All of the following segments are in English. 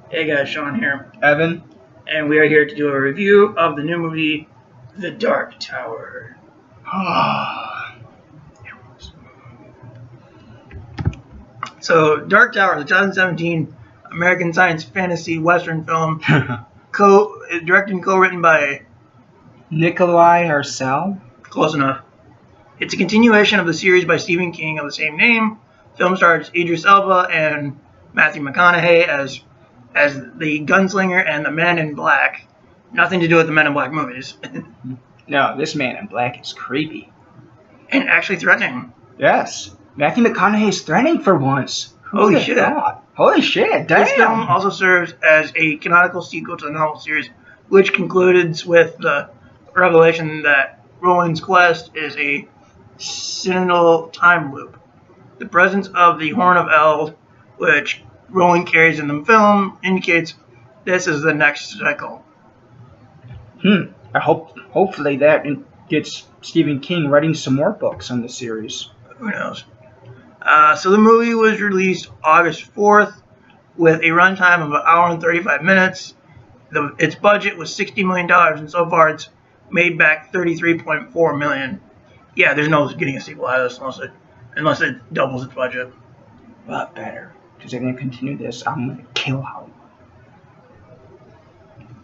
Hey guys, Sean here, Evan? and we are here to do a review of the new movie, The Dark Tower. So, Dark Tower is a 2017 American science fantasy western film, directed and co-written by Nikolai Arcel? Close enough. It's a continuation of the series by Stephen King of the same name. Film stars Idris Elba and Matthew McConaughey as the gunslinger and the Men in Black. Nothing to do with the Men in Black movies. No, this man in black is creepy. And actually threatening. Yes. Matthew McConaughey's threatening for once. Holy shit. Holy shit, damn. This film also serves as a canonical sequel to the novel series, which concludes with the revelation that Roland's quest is a synodal time loop. The presence of the Horn of Eld, which Roland carries in the film, indicates this is the next cycle. Hopefully that gets Stephen King writing some more books on the series. Who knows? So the movie was released August 4th with a runtime of 1 hour and 35 minutes. Its budget was $60 million, and so far it's made back $33.4 million. Yeah, there's no getting a sequel out of this unless it doubles its budget. But better, because they're going to continue this. I'm going to kill Hollywood.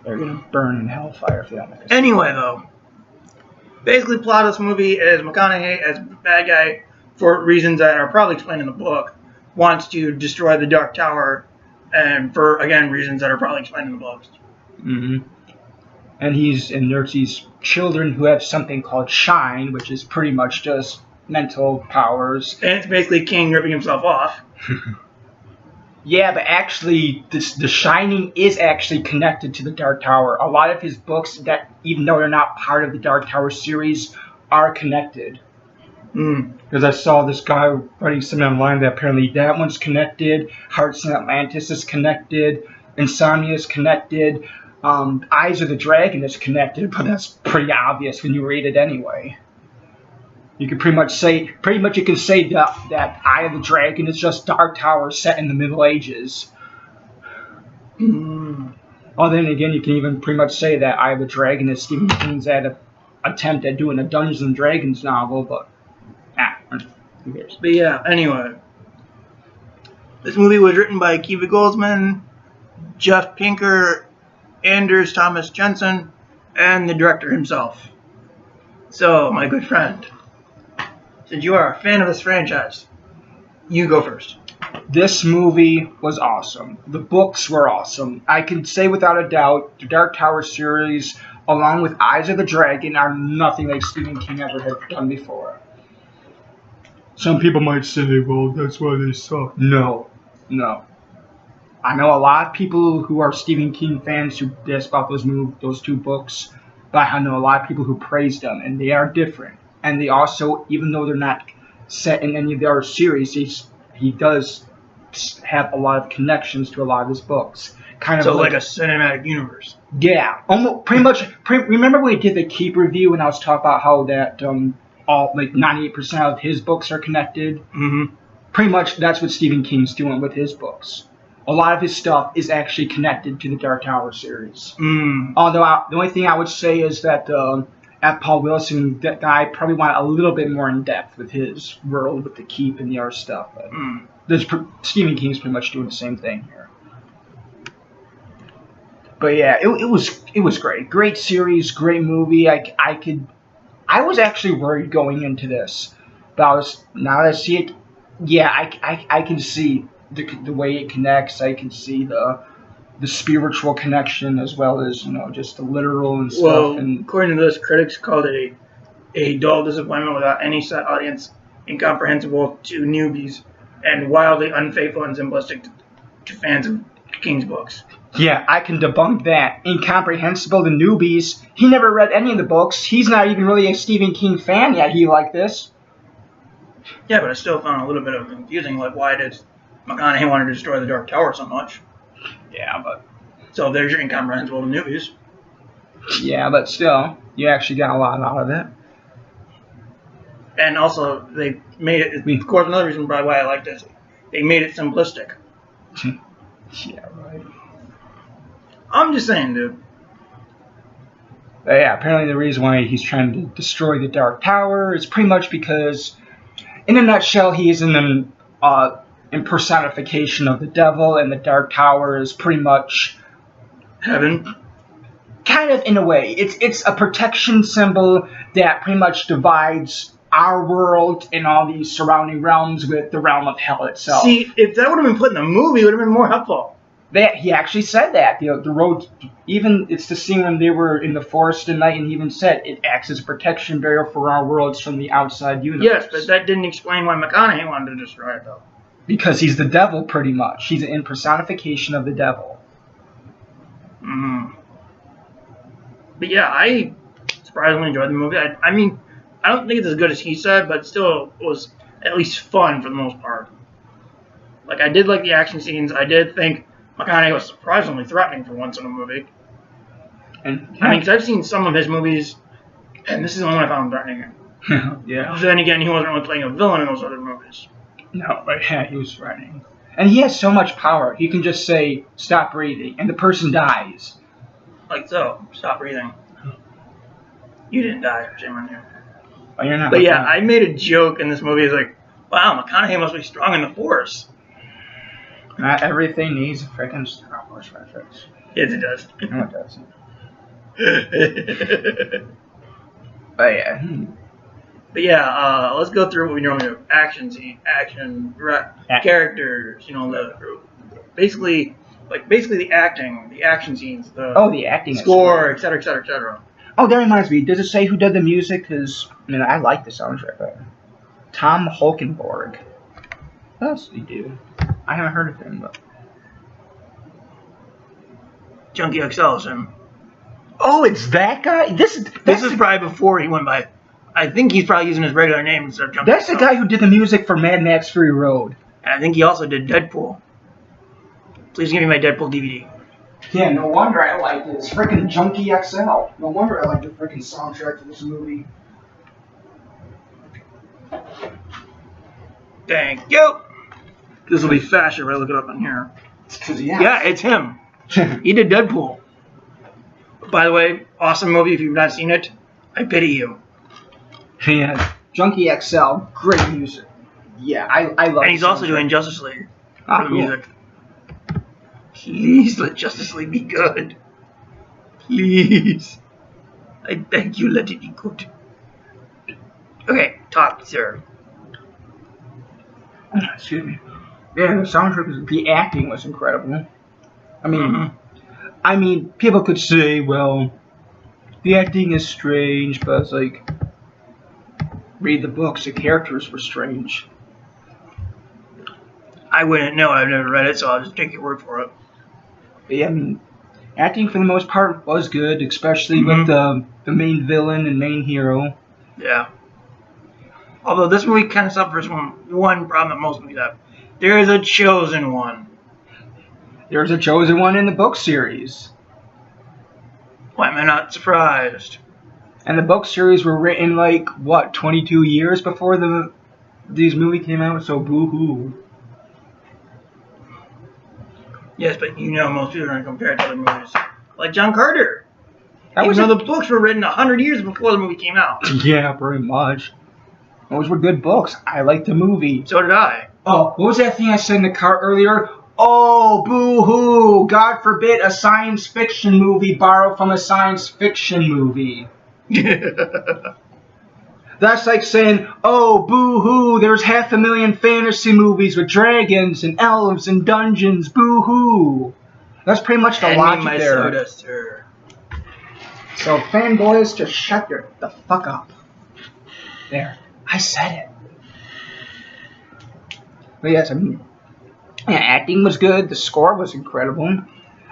They're going to burn in hellfire if they don't make a Anyway, though, basically plot of this movie is McConaughey, as a bad guy, for reasons that are probably explained in the book, wants to destroy the Dark Tower, and for, again, reasons that are probably explained in the books. And there's these children who have something called Shine, which is pretty much just mental powers. And it's basically King ripping himself off. Yeah, but actually, the Shining is actually connected to the Dark Tower. A lot of his books, that even though they're not part of the Dark Tower series, are connected. Because I saw this guy writing something online that apparently that one's connected, Hearts in Atlantis is connected, Insomnia is connected, Eyes of the Dragon is connected, but that's pretty obvious when you read it anyway. You can pretty much you can say that Eye of the Dragon is just Dark Tower set in the Middle Ages. Oh, then again, you can even pretty much say that Eye of the Dragon is Stephen King's attempt at doing a Dungeons and Dragons novel, but who cares? But yeah, anyway. This movie was written by Kiva Goldsman, Jeff Pinker, Anders Thomas Jensen, and the director himself. So, my good friend, since you are a fan of this franchise, you go first. This movie was awesome. The books were awesome. I can say without a doubt, the Dark Tower series, along with Eyes of the Dragon, are nothing like Stephen King ever had done before. Some people might say, well, that's why they suck. No. I know a lot of people who are Stephen King fans who diss about those two books, but I know a lot of people who praise them, and they are different. And they also, even though they're not set in any of the other series, he does have a lot of connections to a lot of his books. So like a cinematic universe. Yeah, almost pretty much. Remember when we did the Keep review, and I was talking about how that all 98% of his books are connected? Pretty much that's what Stephen King's doing with his books. A lot of his stuff is actually connected to the Dark Tower series. Although the only thing I would say is that F. Paul Wilson, that guy, probably went a little bit more in depth with his world with the Keep and the other stuff. But Stephen King's pretty much doing the same thing here. But yeah, it was great. Great series, great movie. I was actually worried going into this, but now that I see it, yeah, I can see the way it connects. I can see the spiritual connection as well as just the literal and stuff. Well, according to this, critics called it a dull disappointment without any set audience, incomprehensible to newbies, and wildly unfaithful and simplistic to fans of King's books. Yeah, I can debunk that. Incomprehensible to newbies. He never read any of the books. He's not even really a Stephen King fan yet. He liked this. Yeah, but I still found a little bit of confusing. Like, why did McConaughey want to destroy the Dark Tower so much? Yeah, but... So there's your incomprehensible to newbies. Yeah, but still, you actually got a lot out of it. And also, they made it... Of course, another reason probably why I like this, they made it simplistic. Yeah, right. I'm just saying, dude. But yeah, apparently the reason why he's trying to destroy the Dark Tower is pretty much because, in a nutshell, he is an impersonification of the devil, and the Dark Tower is pretty much Heaven. kind of in a way. It's a protection symbol that pretty much divides our world and all these surrounding realms with the realm of hell itself. See, if that would have been put in the movie, it would have been more helpful. That he actually said that the road, even it's the scene when they were in the forest at night, and he even said it acts as a protection barrier for our worlds from the outside universe. Yes, but that didn't explain why McConaughey wanted to destroy it, though. Because he's the devil, pretty much. He's an impersonification of the devil. Mm-hmm. But yeah, I surprisingly enjoyed the movie. I mean, I don't think it's as good as he said, but still it was at least fun for the most part. Like, I did like the action scenes. I did think McConaughey was surprisingly threatening for once in a movie. And I mean, because I've seen some of his movies, and this is the only one I found threatening. yeah. Then again, he wasn't really playing a villain in those other movies. No, but yeah, he was threatening. And he has so much power. He can just say, stop breathing, and the person dies. Like so. Stop breathing. You didn't die, shame on you. Oh, you're not. But yeah, I made a joke in this movie. It's like, wow, McConaughey must be strong in the Force. Not everything needs a freaking Star Wars reference. Yes, it does. No, it doesn't. But yeah. But yeah, let's go through what we normally do. Action scene, characters, you know, basically the acting, the action scenes, the acting score, etc., etc., etc. Oh, that reminds me. Does it say who did the music? Because, I mean, I like the soundtrack better. Tom Holkenborg. What else did he do? I haven't heard of him, but... Junkie XL is him. Oh, it's that guy? This is probably before he went by... I think he's probably using his regular name instead of Junkie That's XL. the guy who did the music for Mad Max Fury Road. And I think he also did Deadpool. Please give me my Deadpool DVD. Yeah, no wonder I like this. Freaking Junkie XL. No wonder I like the freaking soundtrack to this movie. Thank you. This will be faster if I look it up on here. Yeah, it's him. He did Deadpool. By the way, awesome movie. If you've not seen it, I pity you. Yeah, Junkie XL, great music. Yeah, I love it. And he's also doing Justice League for the music. Please let Justice League be good. Please. I beg you, let it be good. Okay, talk, sir. Excuse me. Yeah, the soundtrack, the acting was incredible. I mean, people could say, well, the acting is strange, but it's like, read the books, the characters were strange. I wouldn't know, I've never read it, so I'll just take your word for it. But yeah, I mean, acting for the most part was good, especially with the main villain and main hero. Yeah. Although this movie kind of suffers from one problem that most movies have. There is a chosen one. There's a chosen one in the book series. Why am I not surprised? And the book series were written like, what, 22 years before these movies came out, so boo-hoo. Yes, but you know most people are going to compare it to other movies. Like John Carter. Even though the books were written 100 years before the movie came out. Yeah, pretty much. Those were good books. I liked the movie. So did I. Oh, what was that thing I said in the car earlier? Oh, boo-hoo. God forbid a science fiction movie borrowed from a science fiction movie. That's like saying, oh, boo-hoo, there's 500,000 fantasy movies with dragons and elves and dungeons, boo-hoo. That's pretty much the logic my there. soda, sir. So, fanboys, just shut the fuck up. There. I said it. But yes, I mean, yeah, acting was good. The score was incredible.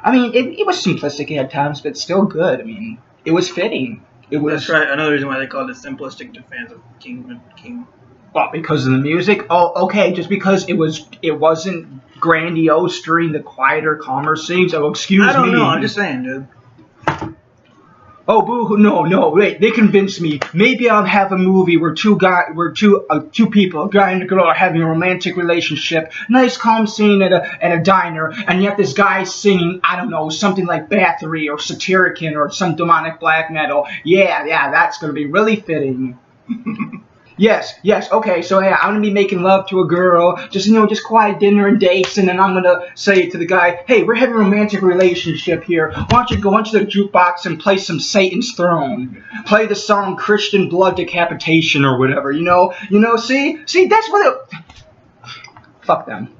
I mean, it was simplistic at times, but still good. I mean, it was fitting. It was. That's right. Another reason why they called it simplistic to fans of King. Well, because of the music. Oh, okay. Just because it wasn't grandiose during the quieter, calmer scenes. Oh, excuse me. I don't know. I'm just saying, dude. Oh, boo! No, wait. They convinced me. Maybe I'll have a movie where two people, a guy and a girl, are having a romantic relationship. Nice, calm scene at a diner, and yet this guy's singing, I don't know, something like Bathory or Satirican or some demonic black metal. Yeah, that's gonna be really fitting. Yes, okay, so yeah, I'm gonna be making love to a girl, just quiet dinner and dates, and then I'm gonna say to the guy, hey, we're having a romantic relationship here. Why don't you go into the jukebox and play some Satan's Throne? Play the song Christian Blood Decapitation or whatever, see, that's what fuck them.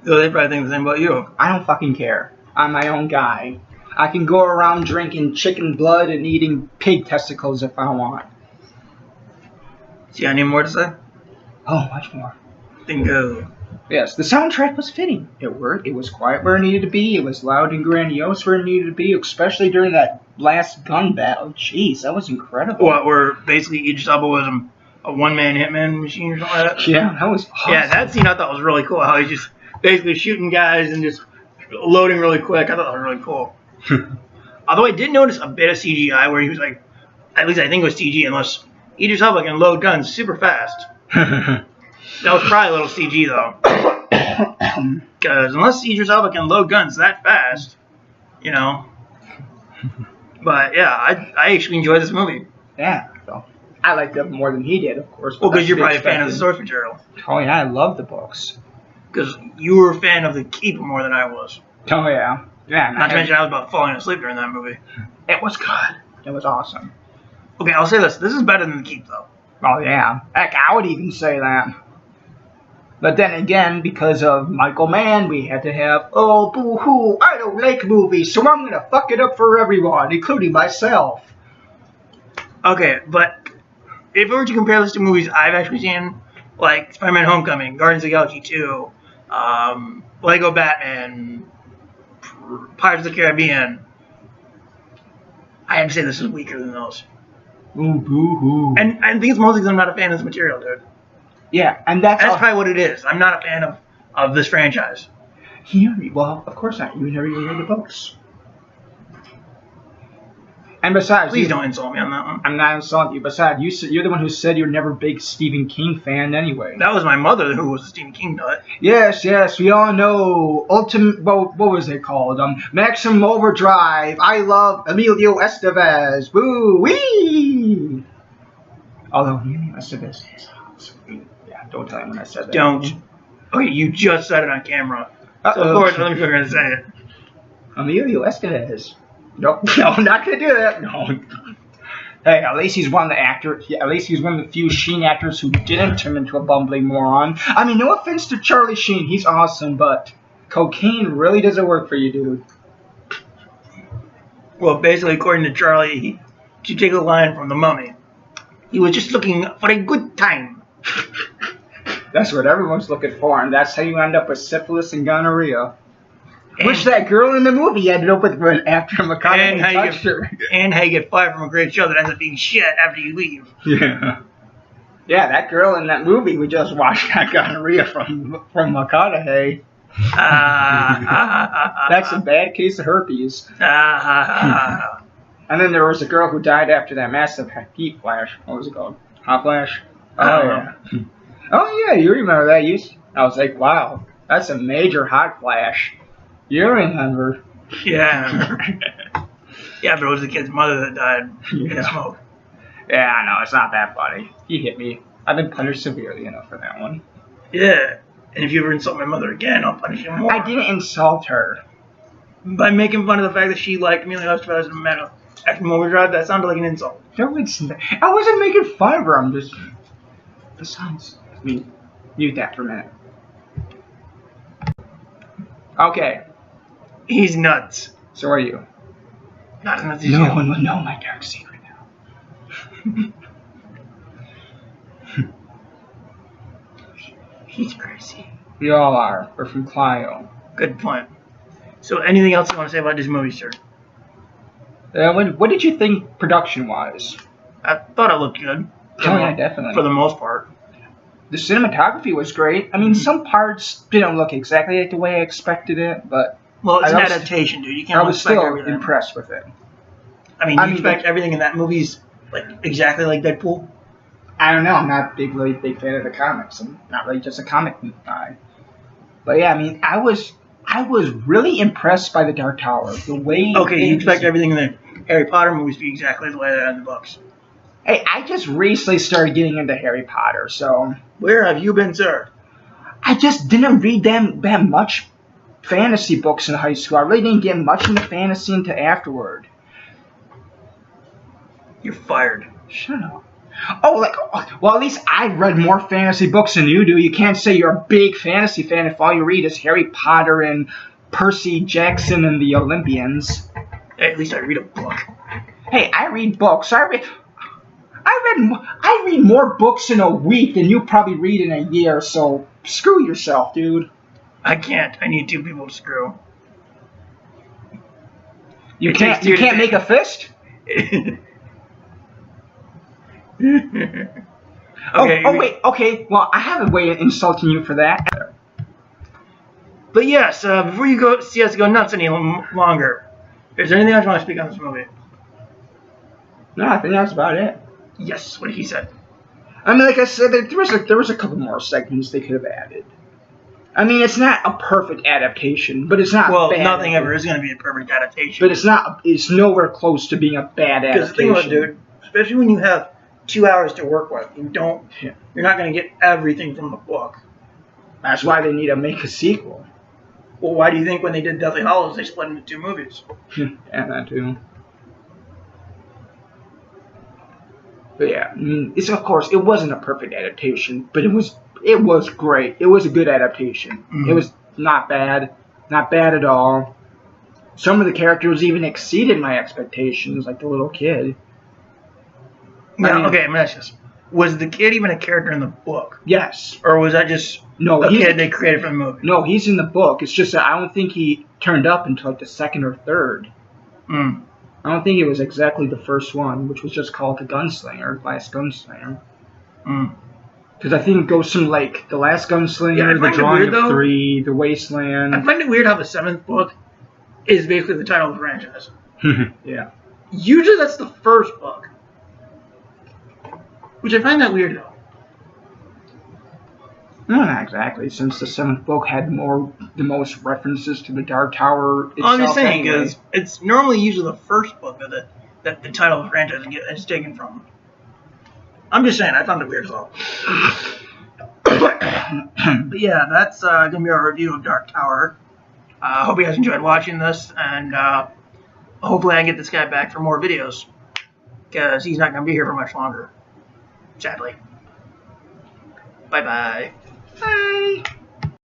So they probably think the same about you. I don't fucking care. I'm my own guy. I can go around drinking chicken blood and eating pig testicles if I want. Do you have any more to say? Oh, much more. Bingo. Yes, the soundtrack was fitting. It worked. It was quiet where it needed to be. It was loud and grandiose where it needed to be, especially during that last gun battle. Jeez, that was incredible. What, where basically Idris Elba was a one-man hitman machine or something like that? Yeah, that was awesome. Yeah, that scene I thought was really cool. How he's just basically shooting guys and just loading really quick. I thought that was really cool. Although I did notice a bit of CGI where he was like, at least I think it was CG, unless Idris Elba can load guns super fast. That was probably a little CG though. Because unless Idris Elba can load guns that fast, But yeah, I actually enjoyed this movie. Yeah, so I liked it more than he did, of course. Well, because you're probably a fan of the source material. Oh yeah, I love the books. Because you were a fan of The Keep more than I was. Oh yeah. Yeah. Not to mention I was about falling asleep during that movie. It was good. It was awesome. Okay, I'll say this. This is better than The Keep, though. Oh, yeah. Heck, I would even say that. But then again, because of Michael Mann, we had to have, oh, boo-hoo, I don't like movies, so I'm going to fuck it up for everyone, including myself. Okay, but if we were to compare this to movies I've actually seen, like Spider-Man Homecoming, Guardians of the Galaxy 2, Lego Batman, Pirates of the Caribbean, I have to say this is weaker than those. Ooh, boo-hoo. And I think it's mostly because I'm not a fan of this material, dude. Yeah, and that's probably what it is. I'm not a fan of this franchise. Well, of course not. You never even read the books. And besides, please don't insult me on that one. I'm not insulting you. Besides, you're the one who said you're never a big Stephen King fan anyway. That was my mother who was a Stephen King nut. Yes, we all know. What was it called? Maximum Overdrive. I love Emilio Estevez. Woo wee. Although Emilio Estevez is awesome. Yeah, don't tell him when I said that. Don't. Okay, you just said it on camera. So of course, let me figure out to say it. Emilio Estevez. No, I'm not gonna do that. No. Hey, at least he's one of the actors. Yeah, at least he's one of the few Sheen actors who didn't turn into a bumbling moron. I mean, no offense to Charlie Sheen, he's awesome, but cocaine really doesn't work for you, dude. Well, basically, according to Charlie, to take a line from The Mummy, he was just looking for a good time. That's what everyone's looking for, and that's how you end up with syphilis and gonorrhea. Which that girl in the movie ended up with after McConaughey touched her. And how you get fired from a great show that ends up being shit after you leave. Yeah. Yeah, that girl in that movie we just watched got gonorrhea from McConaughey. That's a bad case of herpes. And then there was a girl who died after that massive heat flash. What was it called? Hot flash? Oh, yeah. Oh, yeah, you remember that. I was like, wow, that's a major hot flash. You remember. Yeah. Yeah, but it was the kid's mother that died in smoke. Yeah, I know. It's not that funny. He hit me. I've been punished severely enough for that one. Yeah. And if you ever insult my mother again, I'll punish you more. I didn't insult her. By making fun of the fact that she liked Emilio Estevez and Maximum Overdrive, that sounded like an insult. No, it's not. I wasn't making fun of her. I'm just... Besides... mute that for a minute. Okay. He's nuts. So are you. Not as nuts as you. No one will know my dark secret now. He's crazy. We all are. We're from Clio. Good point. So anything else you want to say about this movie, sir? What did you think production-wise? I thought it looked good. Oh, yeah, definitely. For the most part. The cinematography was great. I mean, some parts didn't look exactly like the way I expected it, but... Well, it's an adaptation, dude. You can't I was still everything. impressed with it. I mean, you expect everything in that movie's like exactly like Deadpool? I don't know. I'm not really big fan of the comics. I'm not really just a comic guy. But yeah, I mean, I was really impressed by the Dark Tower. The way. Okay, you expect everything in the Harry Potter movies to be exactly the way they are in the books. Hey, I just recently started getting into Harry Potter, so. Where have you been, sir? I just didn't read that much fantasy books in high school. I really didn't get much into fantasy until afterward. You're fired. Shut up. Oh, well, at least I've read more fantasy books than you do. You can't say you're a big fantasy fan if all you read is Harry Potter and Percy Jackson and the Olympians. Hey, at least I read a book. Hey, I read books. I read more books in a week than you probably read in a year, so screw yourself, dude. I can't. I need 2 people to screw. You can't make a fist? Okay. Well, I have a way of insulting you for that. But yes, before you see us go nuts any longer, is there anything else you want to speak on this movie? No, I think that's about it. Yes, what he said. I mean, like I said, there was a couple more segments they could have added. I mean, it's not a perfect adaptation, but it's not bad. Well, nothing ever is going to be a perfect adaptation. But it's nowhere close to being a bad adaptation. Because the thing about it, dude, especially when you have 2 hours to work with, you're not going to get everything from the book. That's why they need to make a sequel. Well, why do you think when they did Deathly Hallows, they split into 2 movies? Yeah, that too. But yeah, I mean, of course, it wasn't a perfect adaptation, but it was great. It was a good adaptation. Mm-hmm. It was not bad at all. Some of the characters even exceeded my expectations, like the little kid. Now, okay, I'm gonna ask this. Was the kid even a character in the book? Yes. Or was that just a kid they created for the movie? No, he's in the book. It's just that I don't think he turned up until like the 2nd or 3rd. I don't think it was exactly the first one, which was just called The Gunslinger, Last Gunslinger. Because I think it goes from like The Last Gunslinger, The Drawing of 3, The Wasteland. I find it weird how the 7th book is basically the title of the franchise. Yeah. Usually that's the first book. Which I find that weird, though. No, not exactly, since the 7th book had the most references to the Dark Tower itself. I'm just saying, because it's normally usually the first book that the title of the franchise is taken from. I'm just saying, I found it weird as well. But yeah, that's going to be our review of Dark Tower. I hope you guys enjoyed watching this, and hopefully I can get this guy back for more videos, because he's not going to be here for much longer. Sadly. Bye-bye. Bye.